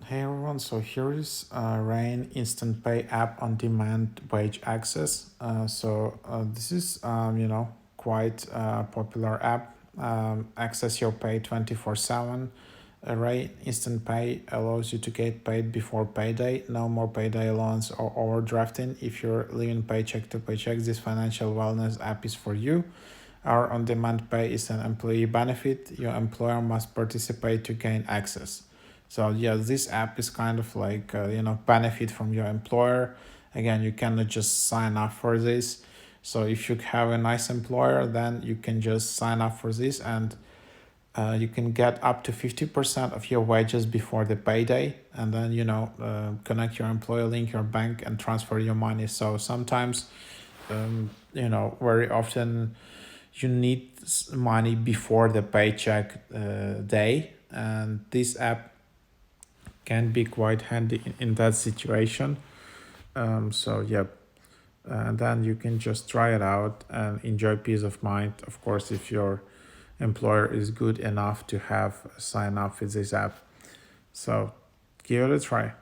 Hey everyone, so here is Rain Instant Pay app on demand wage access. This is quite a popular app. Access your pay 24/7. Rain Instant Pay allows you to get paid before payday. No more payday allowance or overdrafting. If you're living paycheck to paycheck, this financial wellness app is for you. Our on-demand pay is an employee benefit. Your employer must participate to gain access. So yeah, this app is kind of like benefit from your employer. Again, you cannot just sign up for this. So if you have a nice employer, then you can just sign up for this, and you can get up to 50% of your wages before the payday, and then connect your employer, link your bank, and transfer your money. So sometimes, very often you need money before the paycheck day, and this app can be quite handy in that situation. Yep. And then you can just try it out and enjoy peace of mind. Of course, if your employer is good enough to have sign up with this app. So give it a try.